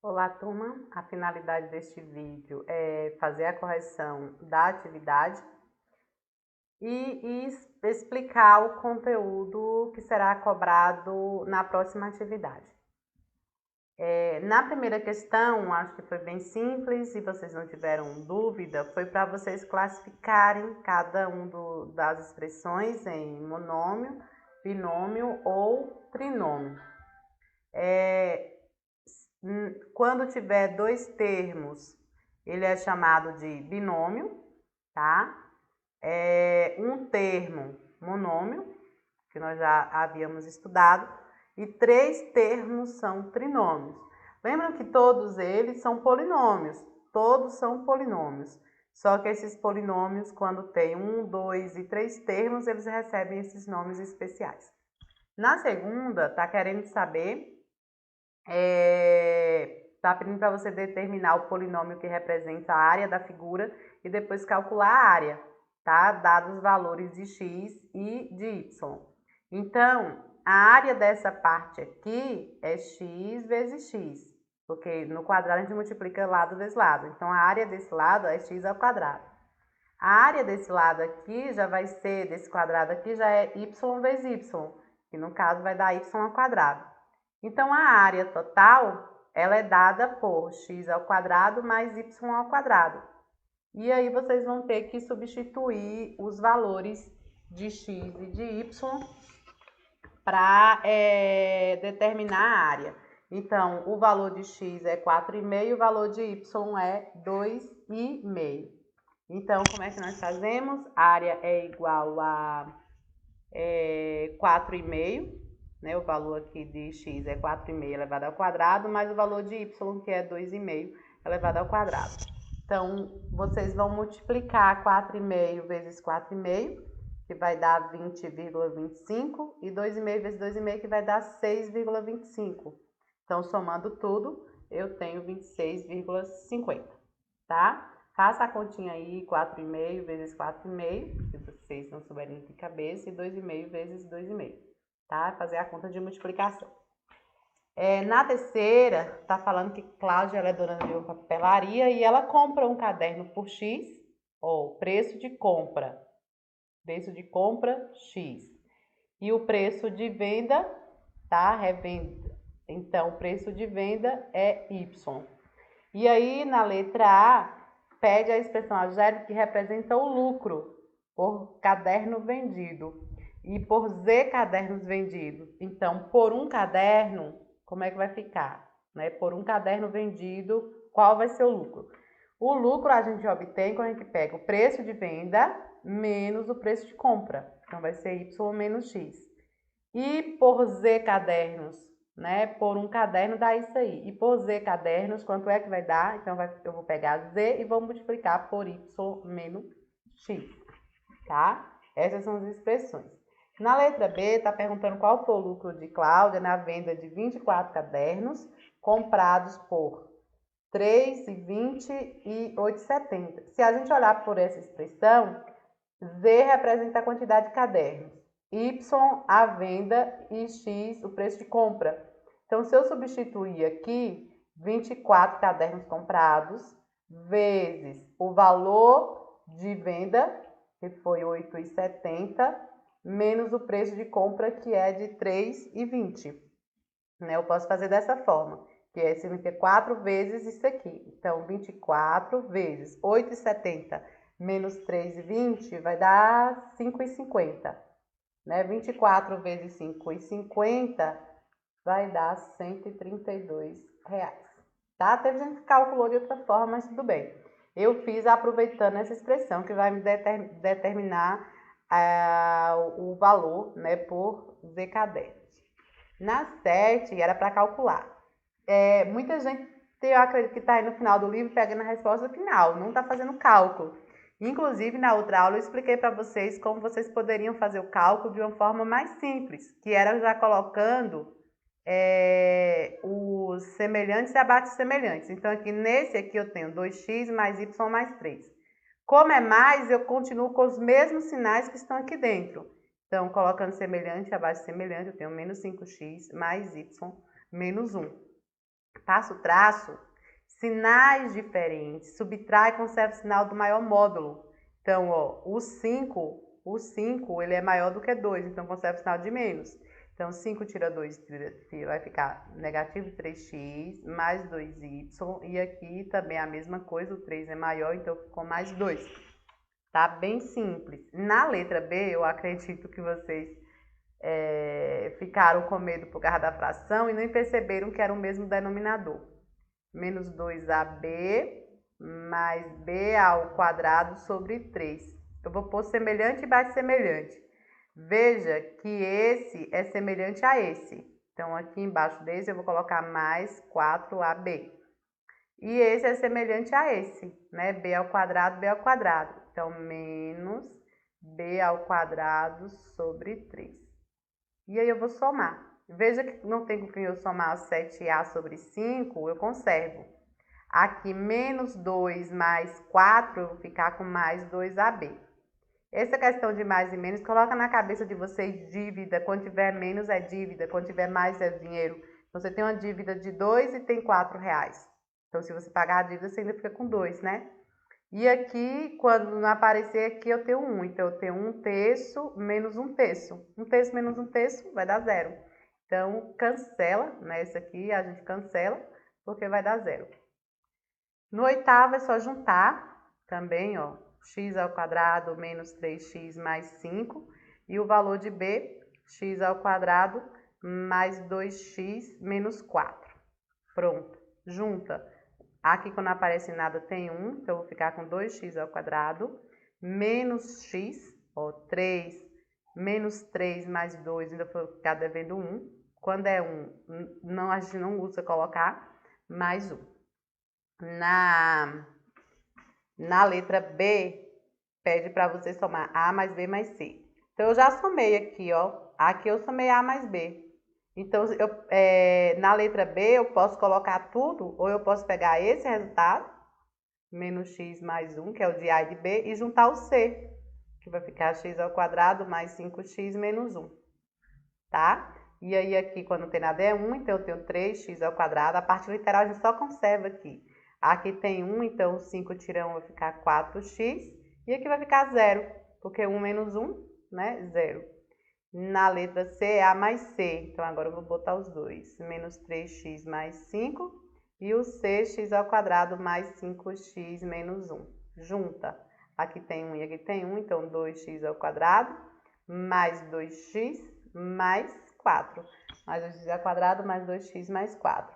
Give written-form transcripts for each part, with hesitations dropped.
Olá, turma! A finalidade deste vídeo é fazer a correção da atividade e explicar o conteúdo que será cobrado na próxima atividade. Na primeira questão, acho que foi bem simples, se vocês não tiveram dúvida, foi para vocês classificarem cada das expressões em monômio, binômio ou trinômio. Quando tiver dois termos, ele é chamado de binômio, tá? Um termo, monômio, que nós já havíamos estudado, e três termos são trinômios. Lembram que todos eles são polinômios, todos são polinômios. Só que esses polinômios, quando tem 1, 2 e 3 termos, eles recebem esses nomes especiais. Na segunda, tá querendo saber está pedindo para você determinar o polinômio que representa a área da figura e depois calcular a área, tá? Dados os valores de x e de y. Então, a área dessa parte aqui é x vezes x, porque no quadrado a gente multiplica lado vezes lado. Então, a área desse lado é x ao quadrado. A área desse lado aqui já vai ser, desse quadrado aqui, já é y vezes y, que no caso vai dar y ao quadrado. Então, a área total, ela é dada por x ao quadrado mais y ao quadrado. E aí, vocês vão ter que substituir os valores de x e de y para determinar a área. Então, o valor de x é 4,5, o valor de y é 2,5. Então, como é que nós fazemos? A área é igual a 4,5. O valor aqui de x é 4,5 elevado ao quadrado, mais o valor de y, que é 2,5 elevado ao quadrado. Então, vocês vão multiplicar 4,5 vezes 4,5, que vai dar 20,25, e 2,5 vezes 2,5, que vai dar 6,25. Então, somando tudo, eu tenho 26,50, tá? Faça a continha aí, 4,5 vezes 4,5, se vocês não souberem de cabeça, e 2,5 vezes 2,5. Tá? Fazer a conta de multiplicação. Na terceira, tá falando que Cláudia ela é dona de uma papelaria e ela compra um caderno por X, ou preço de compra X. E o preço de venda, tá? Revenda. Então, o preço de venda é Y. E aí, na letra A, pede a expressão algébrica que representa o lucro por caderno vendido e por Z cadernos vendidos. Então, por um caderno, como é que vai ficar? Por um caderno vendido, qual vai ser o lucro? O lucro a gente obtém quando a gente pega o preço de venda menos o preço de compra. Então, vai ser Y menos X. E por Z cadernos, por um caderno dá isso aí. E por Z cadernos, quanto é que vai dar? Então, eu vou pegar Z e vou multiplicar por Y menos X, tá? Essas são as expressões. Na letra B, está perguntando qual foi o lucro de Cláudia na venda de 24 cadernos comprados por R$ 3,20 e R$ 8,70. Se a gente olhar por essa expressão, Z representa a quantidade de cadernos, Y a venda e X o preço de compra. Então, se eu substituir aqui 24 cadernos comprados vezes o valor de venda, que foi R$ 8,70, menos o preço de compra, que é de R$ 3,20. Eu posso fazer dessa forma, que é 4 vezes isso aqui. Então, 24 vezes 8,70 menos 3,20 vai dar 5,50. 24 vezes 5,50 vai dar R$ 132. Tá? Teve gente que calculou de outra forma, mas tudo bem. Eu fiz aproveitando essa expressão, que vai me determinar o valor, por Z cadernos. Na 7, era para calcular. Muita gente, eu acredito que está aí no final do livro pegando a resposta final, não está fazendo cálculo. Inclusive, na outra aula, eu expliquei para vocês como vocês poderiam fazer o cálculo de uma forma mais simples, que era já colocando os semelhantes e abaixo semelhantes. Então, nesse aqui eu tenho 2x mais y mais 3. Como é mais, eu continuo com os mesmos sinais que estão aqui dentro. Então, colocando semelhante abaixo semelhante, eu tenho menos 5x mais y menos 1. passa o traço, sinais diferentes, subtrai e conserva o sinal do maior módulo. Então, ó, o 5 ele é maior do que 2, então conserva o sinal de menos. Então, 5 tira 2, vai ficar negativo 3x mais 2y. E aqui também a mesma coisa, o 3 é maior, então ficou mais 2. Tá bem simples. Na letra B, eu acredito que vocês ficaram com medo por causa da fração e nem perceberam que era o mesmo denominador. Menos 2ab mais b ao quadrado sobre 3. Eu vou pôr semelhante e mais semelhante. Veja que esse é semelhante a esse. Então, aqui embaixo desse eu vou colocar mais 4ab. E esse é semelhante a esse, né? B ao quadrado, B ao quadrado. Então, menos B ao quadrado sobre 3. E aí eu vou somar. Veja que não tem com quem eu somar 7A sobre 5, eu conservo. Aqui, menos 2 mais 4, eu vou ficar com mais 2AB. Essa questão de mais e menos, coloca na cabeça de vocês dívida. Quando tiver menos é dívida, quando tiver mais é dinheiro. Você tem uma dívida de 2 e tem 4 reais. Então, se você pagar a dívida, você ainda fica com 2, né? E aqui, quando não aparecer aqui, eu tenho 1. Então, eu tenho 1/3 menos 1/3. 1/3 menos 1/3 vai dar 0. Então, cancela, né? Esse aqui a gente cancela, porque vai dar 0. No oitavo é só juntar também, ó. X ao quadrado menos 3x mais 5. E o valor de b, x ao quadrado mais 2x menos 4. Pronto. Junta. Aqui, quando não aparece nada, tem 1. Então, eu vou ficar com 2x ao quadrado menos x, ó, 3 menos 3 mais 2, ainda vou ficar devendo 1. Quando é 1, a gente não usa colocar mais 1. Na letra B, pede para você somar A mais B mais C. Então, eu já somei aqui, ó. Aqui eu somei A mais B. Então, na letra B, eu posso colocar tudo, ou eu posso pegar esse resultado, menos x mais 1, que é o de A e de B, e juntar o C, que vai ficar x ao quadrado mais 5x menos 1, tá? E aí, aqui, quando não tem nada, é 1, então eu tenho 3x ao quadrado. A parte literal a gente só conserva aqui. Aqui tem 1, então 5 tira 1 vai ficar 4x, e aqui vai ficar 0, porque 1 menos 1, né, 0. Na letra C é A mais C, então agora eu vou botar os dois. Menos 3x mais 5 e o C, x ao quadrado mais 5x menos 1. Junta. Aqui tem 1 e aqui tem 1, então 2x ao quadrado mais 2x mais 4. Mais 2x ao quadrado mais 2x mais 4.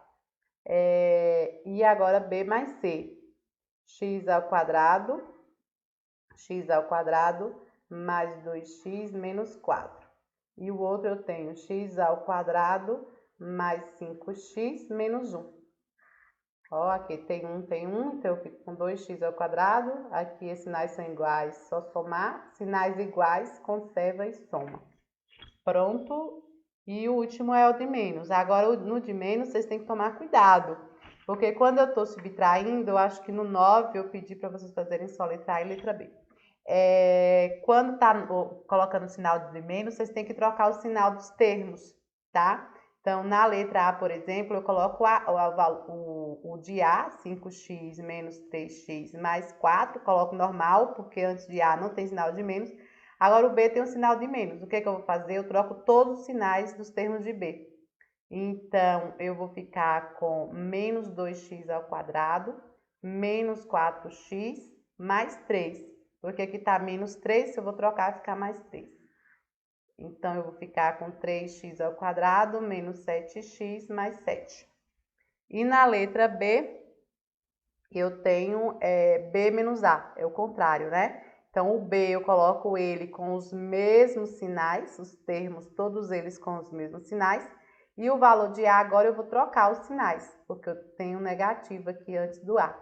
E agora B mais C. X ao quadrado mais 2x menos 4. E o outro eu tenho x ao quadrado mais 5x menos 1. Ó, aqui tem 1, então eu fico com 2x ao quadrado. Aqui os sinais são iguais, só somar. Sinais iguais, conserva e soma. Pronto. E o último é o de menos. Agora, no de menos, vocês têm que tomar cuidado. Porque quando eu estou subtraindo, eu acho que no 9 eu pedi para vocês fazerem só letra A e letra B. Quando tá colocando o sinal de menos, vocês têm que trocar o sinal dos termos, tá? Então, na letra A, por exemplo, eu coloco o de A, 5x menos 3x mais 4, coloco normal, porque antes de A não tem sinal de menos. Agora, o B tem um sinal de menos. O que eu vou fazer? Eu troco todos os sinais dos termos de B. Então, eu vou ficar com menos 2x ao quadrado, menos 4x, mais 3. Porque aqui tá menos 3, se eu vou trocar, vai ficar mais 3. Então, eu vou ficar com 3x ao quadrado, menos 7x, mais 7. E na letra B, eu tenho B menos A, é o contrário, né? Então, o B eu coloco ele com os mesmos sinais, os termos, todos eles com os mesmos sinais. E o valor de A agora eu vou trocar os sinais, porque eu tenho negativo aqui antes do A.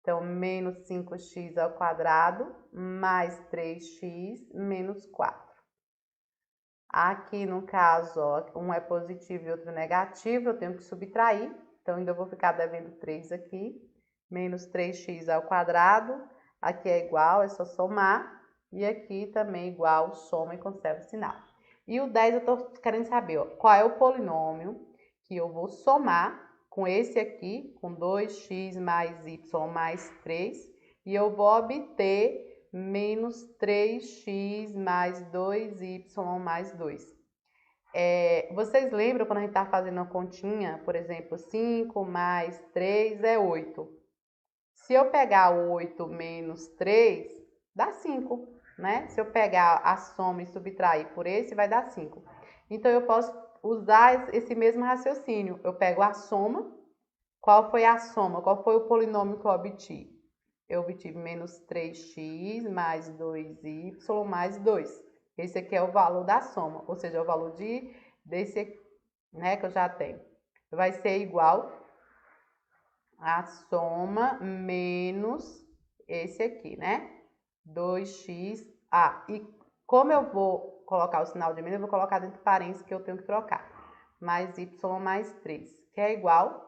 Então, menos 5x ao quadrado, mais 3x, menos 4. Aqui, no caso, ó, um é positivo e outro negativo, eu tenho que subtrair. Então, ainda vou ficar devendo 3 aqui. Menos 3x ao quadrado. Aqui é igual, é só somar. E aqui também igual, soma e conserva o sinal. E o 10 eu estou querendo saber, ó, qual é o polinômio que eu vou somar com esse aqui, com 2x mais y mais 3, e eu vou obter menos 3x mais 2y mais 2. Vocês lembram quando a gente está fazendo uma continha, por exemplo, 5 mais 3 é 8. Se eu pegar o 8 menos 3, dá 5, né? Se eu pegar a soma e subtrair por esse, vai dar 5. Então, eu posso usar esse mesmo raciocínio. Eu pego a soma. Qual foi a soma? Qual foi o polinômio que eu obtive? Eu obtive menos 3x mais 2y mais 2. Esse aqui é o valor da soma, ou seja, é o valor desse aqui, né, que eu já tenho. Vai ser igual a soma menos esse aqui, né? 2x. E como eu vou colocar o sinal de menos, eu vou colocar dentro de parênteses que eu tenho que trocar. Mais y mais 3, que é igual.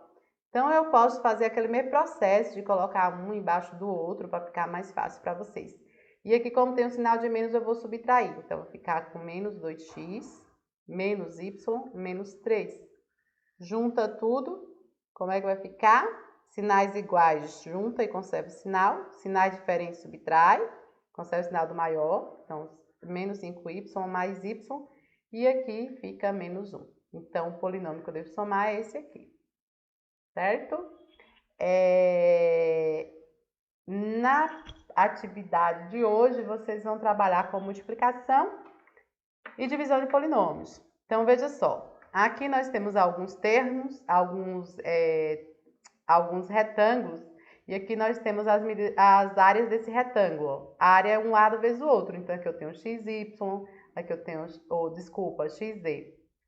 Então, eu posso fazer aquele mesmo processo de colocar um embaixo do outro para ficar mais fácil para vocês. E aqui, como tem um sinal de menos, eu vou subtrair. Então, eu vou ficar com menos 2x, menos y, menos 3. Junta tudo. Como é que vai ficar? Sinais iguais, junta e conserva o sinal. Sinais diferentes, subtrai. Conserva o sinal do maior. Então, menos 5y mais y. E aqui fica menos 1. Então, o polinômio que eu devo somar é esse aqui. Certo? Na atividade de hoje, vocês vão trabalhar com multiplicação e divisão de polinômios. Então, veja só. Aqui nós temos alguns termos, alguns retângulos, e aqui nós temos as áreas desse retângulo. A área é um lado vezes o outro. Então, aqui eu tenho xy, aqui eu tenho, xz.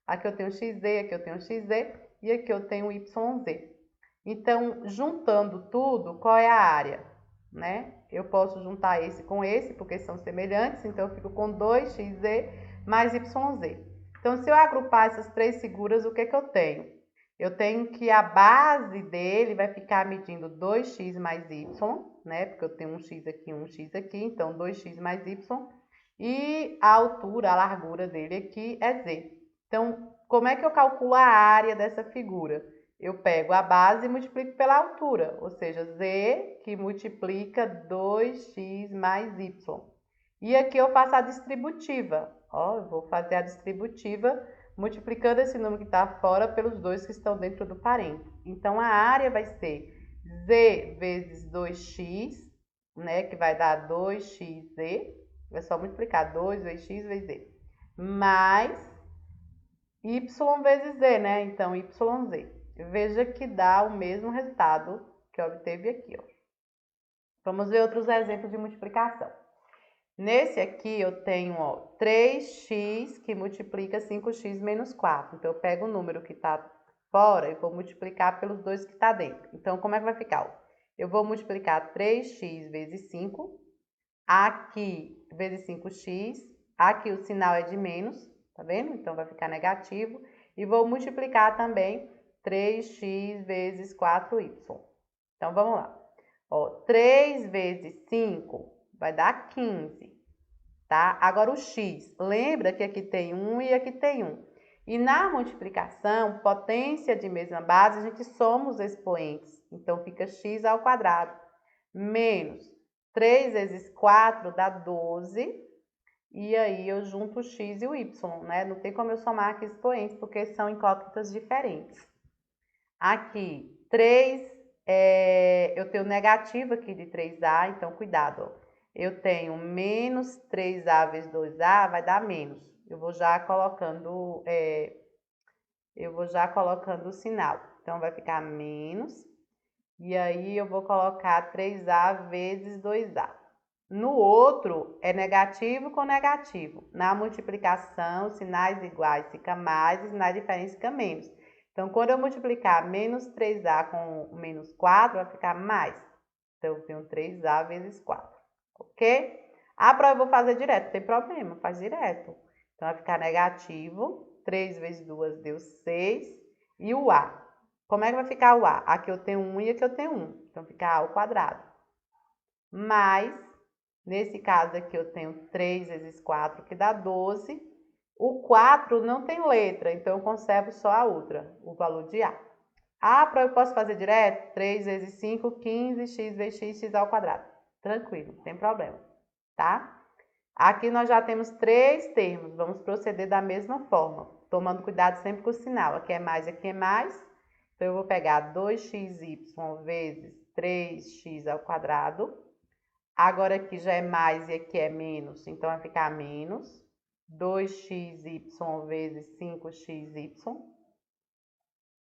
Aqui eu tenho xz, aqui eu tenho xz, e aqui eu tenho yz. Então, juntando tudo, qual é a área? Né? Eu posso juntar esse com esse, porque são semelhantes, então eu fico com 2xz mais yz. Então, se eu agrupar essas três figuras, o que que eu tenho? Eu tenho que a base dele vai ficar medindo 2x mais y, né? Porque eu tenho um x aqui, então 2x mais y. E a altura, a largura dele aqui é z. Então, como é que eu calculo a área dessa figura? Eu pego a base e multiplico pela altura, ou seja, z que multiplica 2x mais y. E aqui eu faço a distributiva. Eu vou fazer a distributiva multiplicando esse número que está fora pelos dois que estão dentro do parênteses. Então, a área vai ser z vezes 2x, né, que vai dar 2xz. É só multiplicar 2 vezes x vezes z. Mais y vezes z, né? Então, yz. Veja que dá o mesmo resultado que eu obteve aqui, ó. Vamos ver outros exemplos de multiplicação. Nesse aqui eu tenho, 3x que multiplica 5x menos 4. Então, eu pego o número que está fora e vou multiplicar pelos dois que está dentro. Então, como é que vai ficar? Eu vou multiplicar 3x vezes 5, aqui vezes 5x, aqui o sinal é de menos, tá vendo? Então, vai ficar negativo. E vou multiplicar também 3x vezes 4y. Então, vamos lá. 3 vezes 5 vai dar 15, tá? Agora, o x, lembra que aqui tem 1 e aqui tem 1. E na multiplicação, potência de mesma base, a gente soma os expoentes. Então, fica x ao quadrado menos 3 vezes 4 dá 12. E aí, eu junto o x e o y, né? Não tem como eu somar aqui expoentes, porque são incógnitas diferentes. Aqui, 3, eu tenho negativo aqui de 3a, então cuidado, ó. Eu tenho menos 3a vezes 2a, vai dar menos. Eu vou já colocando o sinal. Então, vai ficar menos. E aí, eu vou colocar 3a vezes 2a. No outro, é negativo com negativo. Na multiplicação, sinais iguais fica mais e sinais diferentes fica menos. Então, quando eu multiplicar menos 3a com menos 4, vai ficar mais. Então, eu tenho 3a vezes 4, ok? A prova eu vou fazer direto, não tem problema, faz direto. Então, vai ficar negativo, 3 vezes 2 deu 6, e o a. Como é que vai ficar o a? Aqui eu tenho 1 e aqui eu tenho 1, então fica a ao quadrado. Mais, nesse caso aqui eu tenho 3 vezes 4, que dá 12. O 4 não tem letra, então eu conservo só a outra, o valor de a. Ah, eu posso fazer direto? 3 vezes 5, 15, x vezes x ao quadrado. Tranquilo, não tem problema, tá? Aqui nós já temos 3 termos, vamos proceder da mesma forma, tomando cuidado sempre com o sinal. Aqui é mais, aqui é mais. Então, eu vou pegar 2xy vezes 3x ao quadrado. Agora aqui já é mais e aqui é menos, então vai ficar menos 2xy vezes 5xy.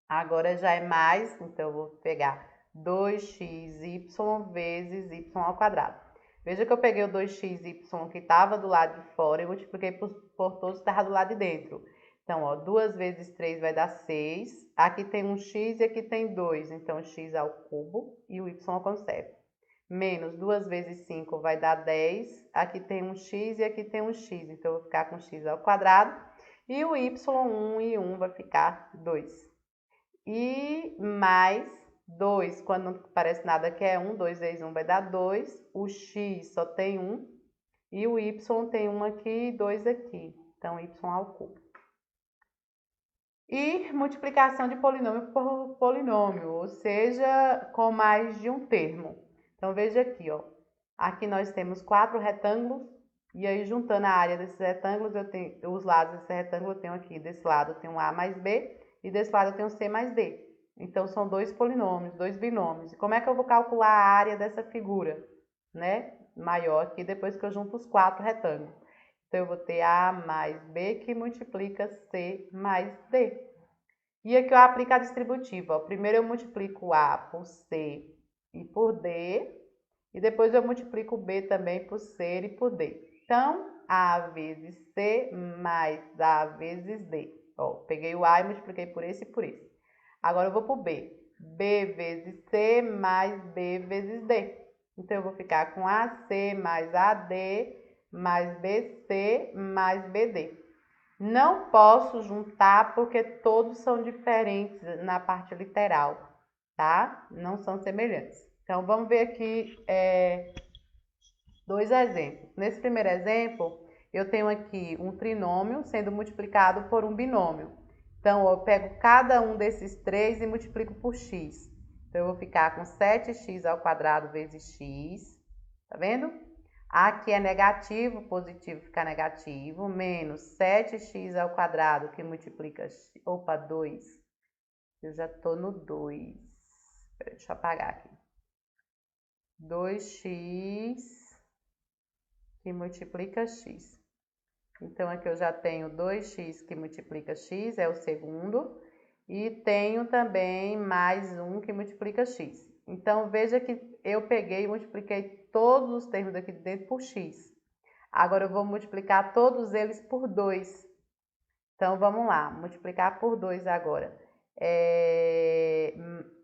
Agora já é mais, então eu vou pegar 2xy vezes y ao quadrado. Veja que eu peguei o 2xy que estava do lado de fora e multipliquei por todos que estavam do lado de dentro. Então, ó, 2 vezes 3 vai dar 6. Aqui tem um x e aqui tem 2, então x ao cubo e o y eu conservo. Menos 2 vezes 5 vai dar 10. Aqui tem um x e aqui tem um x, então eu vou ficar com x ao quadrado. E o y, 1 e 1 vai ficar 2. E mais 2, quando não parece nada que é 1, 2 vezes 1 vai dar 2. O x só tem 1. E o y tem 1 aqui e 2 aqui. Então, y ao cubo. E multiplicação de polinômio por polinômio, ou seja, com mais de um termo. Então, veja aqui, ó. Aqui nós temos 4 retângulos. E aí, juntando a área desses retângulos, eu tenho os lados desse retângulo, eu tenho aqui, desse lado eu tenho A mais B, e desse lado eu tenho C mais D. Então, são 2 polinômios, 2 binômios. E como é que eu vou calcular a área dessa figura, né? Maior aqui, depois que eu junto os 4 retângulos. Então, eu vou ter A mais B que multiplica C mais D. E aqui eu aplico a distributiva. Primeiro eu multiplico A por C e por D. E depois eu multiplico B também por C e por D. Então, A vezes C mais A vezes D. Ó, peguei o A e multipliquei por esse e por esse. Agora eu vou para o B. B vezes C mais B vezes D. Então, eu vou ficar com AC mais AD mais BC mais BD. Não posso juntar porque todos são diferentes na parte literal, tá? Não são semelhantes. Então, vamos ver aqui 2 exemplos. Nesse primeiro exemplo, eu tenho aqui um trinômio sendo multiplicado por um binômio. Então, eu pego cada um desses 3 e multiplico por x. Então, eu vou ficar com 7x ao quadrado vezes x. Tá vendo? Aqui é negativo, positivo fica negativo, menos 7x ao quadrado, que multiplica, 2. Eu já tô no 2. Deixa eu apagar aqui. 2x que multiplica x. Então, aqui eu já tenho 2x que multiplica x, é o segundo. E tenho também mais um que multiplica x. Então, veja que eu peguei e multipliquei todos os termos aqui dentro por x. Agora, eu vou multiplicar todos eles por 2. Então, vamos lá, multiplicar por 2 agora.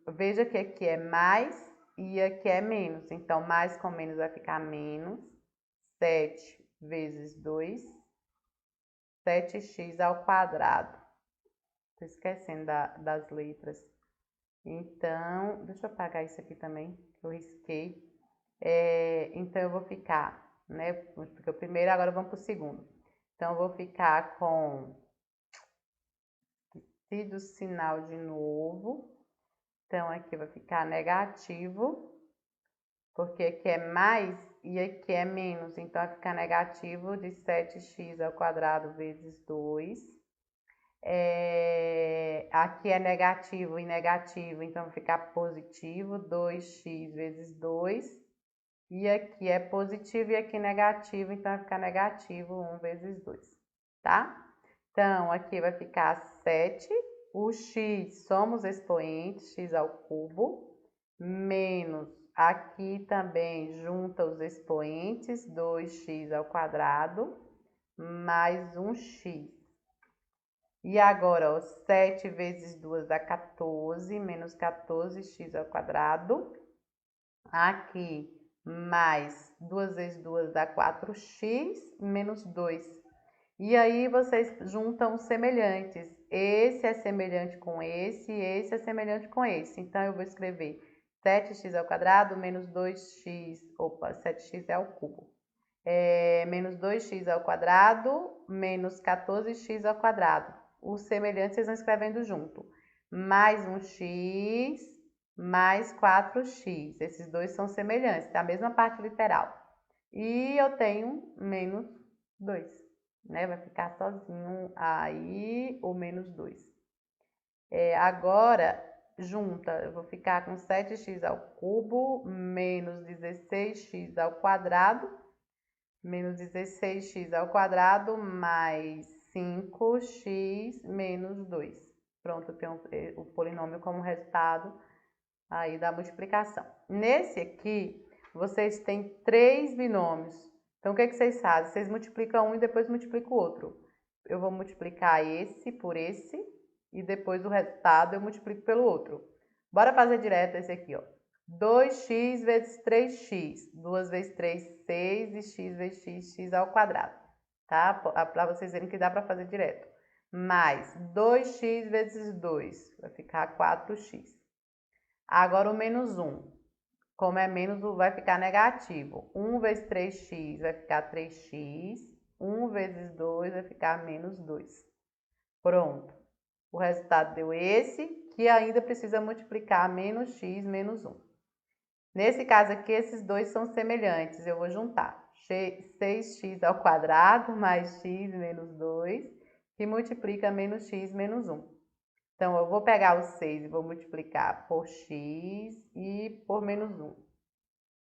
Veja que aqui é mais e aqui é menos. Então, mais com menos vai ficar menos. 7 vezes 2, 7x ao quadrado. Estou esquecendo das letras. Então, deixa eu apagar isso aqui também, que eu risquei. Então, eu vou ficar, né? Porque o primeiro, agora vamos para o segundo. Então, eu vou ficar com do sinal de novo. Então, aqui vai ficar negativo, porque aqui é mais e aqui é menos. Então, vai ficar negativo de 7x ao quadrado vezes 2. Aqui é negativo e negativo, então vai ficar positivo, 2x vezes 2. E aqui é positivo e aqui negativo, então vai ficar negativo 1 vezes 2, tá? Então, aqui vai ficar 7. O x, somos expoentes, x ao cubo, menos, aqui também junta os expoentes, 2x ao quadrado, mais 1x. E agora, ó, 7 vezes 2 dá 14, menos 14x ao quadrado. Aqui, mais 2 vezes 2 dá 4x, menos 2. E aí, vocês juntam os semelhantes. Esse é semelhante com esse é semelhante com esse. Então, eu vou escrever 7x ao quadrado menos 2x, 7x é ao cubo. Menos 2x ao quadrado menos 14x ao quadrado. Os semelhantes vocês vão escrevendo junto. mais 1x, mais 4x. Esses dois são semelhantes, é a mesma parte literal. E eu tenho menos 2, né? Vai ficar sozinho aí o menos 2. Agora, junta, eu vou ficar com 7x ao cubo menos 16x ao quadrado, menos 16x ao quadrado mais 5x menos 2. Pronto, eu tenho o polinômio como resultado aí da multiplicação. Nesse aqui, vocês têm 3 binômios. Então, o que vocês fazem? Vocês multiplicam um e depois multiplicam o outro. Eu vou multiplicar esse por esse e depois o resultado eu multiplico pelo outro. Bora fazer direto esse aqui, ó. 2x vezes 3x. 2 vezes 3, 6 e x vezes x ao quadrado. Tá? Para vocês verem que dá para fazer direto. Mais 2x vezes 2. Vai ficar 4x. Agora o menos 1. Como é menos, vai ficar negativo. 1 vezes 3x vai ficar 3x. 1 vezes 2 vai ficar menos 2. Pronto. O resultado deu esse, que ainda precisa multiplicar menos x menos 1. Nesse caso aqui, esses dois são semelhantes. Eu vou juntar 6x ao quadrado mais x menos 2, que multiplica menos x menos 1. Então, eu vou pegar o 6 e vou multiplicar por x e por menos 1.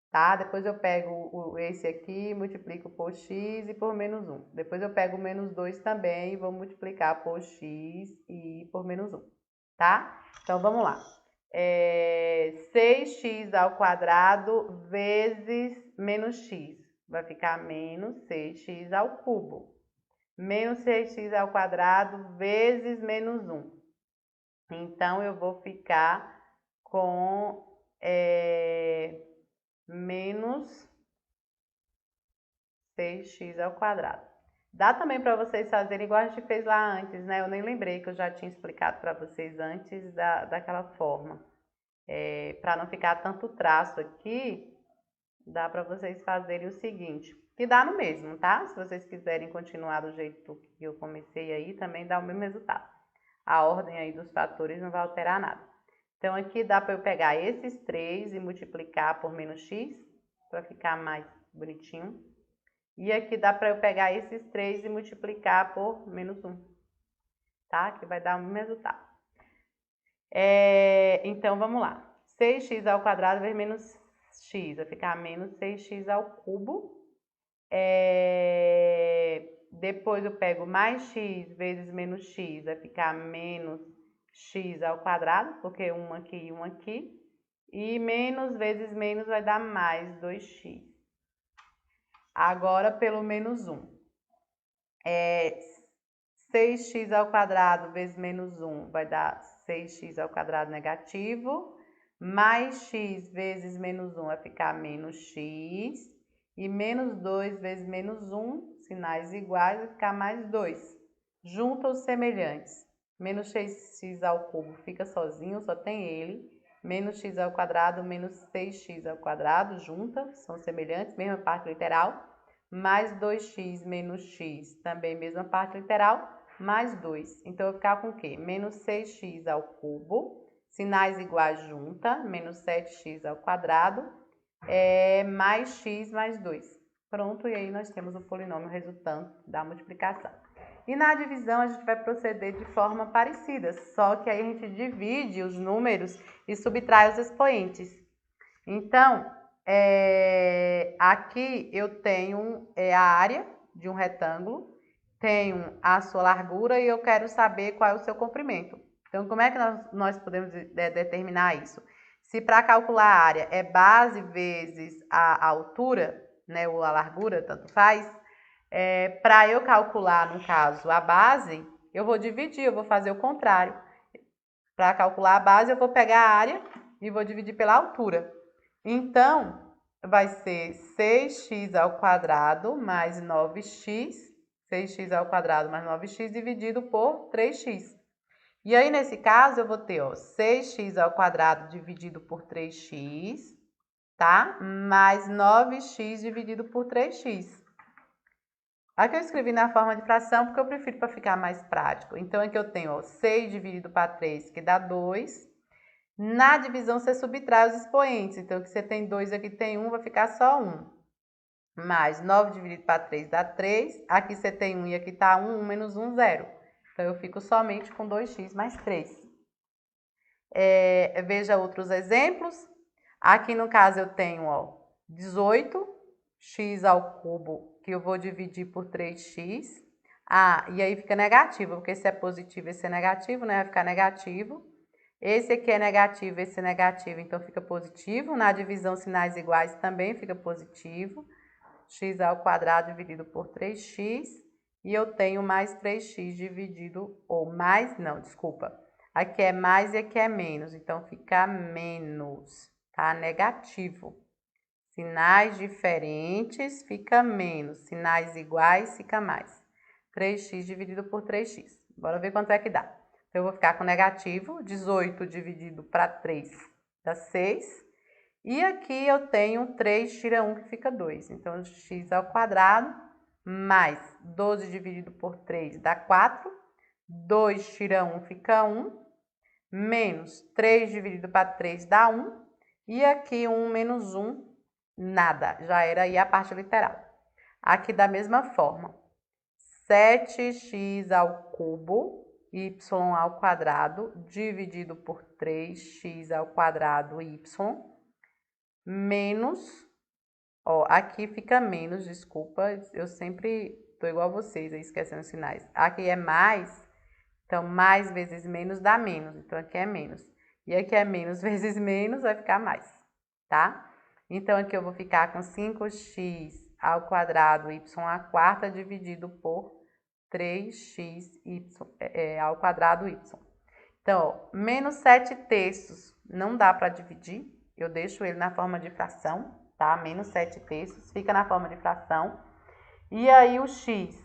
Tá? Depois eu pego esse aqui, multiplico por x e por menos 1. Depois eu pego o menos 2 também e vou multiplicar por x e por menos 1. Tá? Então, vamos lá. 6x ao quadrado vezes menos x. Vai ficar menos 6x ao cubo. Menos 6x ao quadrado vezes menos 1. Então, eu vou ficar com menos 6x ao quadrado. Dá também para vocês fazerem igual a gente fez lá antes, né? Eu nem lembrei que eu já tinha explicado para vocês antes daquela forma. Para não ficar tanto traço aqui, dá para vocês fazerem o seguinte, que dá no mesmo, tá? Se vocês quiserem continuar do jeito que eu comecei aí, também dá o mesmo resultado. A ordem aí dos fatores não vai alterar nada. Então, aqui dá para eu pegar esses 3 e multiplicar por menos x, para ficar mais bonitinho. E aqui dá para eu pegar esses 3 e multiplicar por menos 1, tá? Que vai dar o mesmo resultado. Então, vamos lá. 6x ao quadrado vezes menos x, vai ficar menos 6x ao cubo. Depois eu pego mais x vezes menos x, vai ficar menos x ao quadrado, porque um aqui e um aqui. E menos vezes menos vai dar mais 2x. Agora pelo menos 1. 6x ao quadrado vezes menos 1 vai dar 6x ao quadrado negativo. Mais x vezes menos 1 vai ficar menos x. E menos 2 vezes menos 1, sinais iguais, vai ficar mais 2. Junta os semelhantes. Menos 6x ao cubo fica sozinho, só tem ele. Menos x ao quadrado, menos 6x ao quadrado, junta, são semelhantes, mesma parte literal. Mais 2x menos x, também mesma parte literal, mais 2. Então, eu vou ficar com o quê? Menos 6x ao cubo, sinais iguais junta, menos 7x ao quadrado, mais x mais 2. Pronto, e aí nós temos o polinômio resultante da multiplicação. E na divisão a gente vai proceder de forma parecida, só que aí a gente divide os números e subtrai os expoentes. Então, aqui eu tenho a área de um retângulo, tenho a sua largura e eu quero saber qual é o seu comprimento. Então, como é que nós podemos determinar isso? Se para calcular a área é base vezes a altura, né, ou a largura, tanto faz, para eu calcular, no caso, a base, eu vou dividir, eu vou fazer o contrário. Para calcular a base, eu vou pegar a área e vou dividir pela altura. Então, vai ser 6x ao quadrado mais 9x, 6x ao quadrado mais 9x dividido por 3x. E aí, nesse caso, eu vou ter, ó, 6x ao quadrado dividido por 3x, tá? Mais 9x dividido por 3x. Aqui eu escrevi na forma de fração porque eu prefiro para ficar mais prático. Então, aqui eu tenho, ó, 6 dividido para 3, que dá 2. Na divisão, você subtrai os expoentes. Então, aqui você tem 2, aqui tem 1, vai ficar só 1. Mais 9 dividido para 3 dá 3. Aqui você tem 1 e aqui está 1, 1 menos 1, 0. Então, eu fico somente com 2x mais 3. Veja outros exemplos. Aqui, no caso, eu tenho, ó, 18x ao cubo, que eu vou dividir por 3x. Ah, e aí fica negativo, porque esse é positivo, esse é negativo, né? Vai ficar negativo. Esse aqui é negativo, esse é negativo, então fica positivo. Na divisão, sinais iguais também fica positivo. X ao quadrado dividido por 3x. E eu tenho mais 3x dividido, ou mais, não, desculpa. Aqui é mais e aqui é menos, então fica menos, tá? Negativo. Sinais diferentes fica menos, sinais iguais fica mais. 3x dividido por 3x. Bora ver quanto é que dá. Então, eu vou ficar com negativo, 18 dividido para 3 dá 6. E aqui eu tenho 3 tira 1 que fica 2. Então, x ao quadrado mais 12 dividido por 3 dá 4. 2 tira 1 fica 1. Menos 3 dividido para 3 dá 1. E aqui 1 menos 1, nada. Já era aí a parte literal. Aqui da mesma forma. 7x ao cubo, y ao quadrado, dividido por 3x ao quadrado, y, menos, ó, aqui fica menos, desculpa, eu sempre tô igual a vocês, aí esquecendo os sinais. Aqui é mais, então mais vezes menos dá menos, então aqui é menos. E aqui é menos vezes menos, vai ficar mais, tá? Então, aqui eu vou ficar com 5x ao quadrado, y à quarta, dividido por 3x ao quadrado y. Então, ó, menos 7 terços não dá para dividir, eu deixo ele na forma de fração, tá? Menos 7 terços fica na forma de fração. E aí o x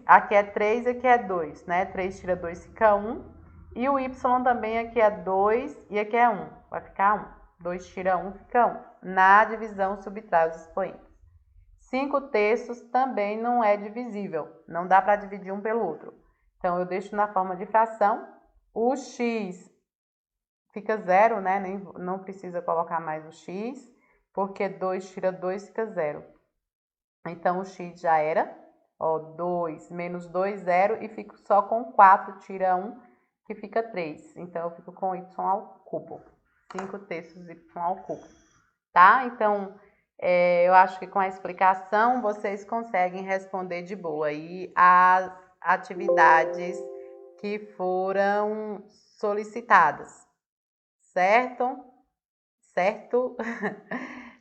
aqui é 3, aqui é 2, né? 3 tira 2 fica 1. E o y também aqui é 2 e aqui é 1, vai ficar 1. 2 tira 1 fica 1. Na divisão, subtrai os expoentes. 5 terços também não é divisível, não dá para dividir um pelo outro. Então, eu deixo na forma de fração. O x fica 0, né? Não precisa colocar mais o x, porque 2 tira 2 fica 0. Então, o x já era, ó, 2 menos 2, 0, e fico só com 4, tira 1, que fica 3. Então, eu fico com y ao cubo. 5 terços y ao cubo, tá? Então, eu acho que com a explicação vocês conseguem responder de boa aí as atividades que foram solicitadas, certo? Certo?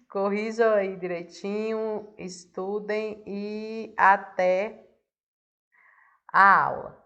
Corrijam aí direitinho, estudem e até a aula.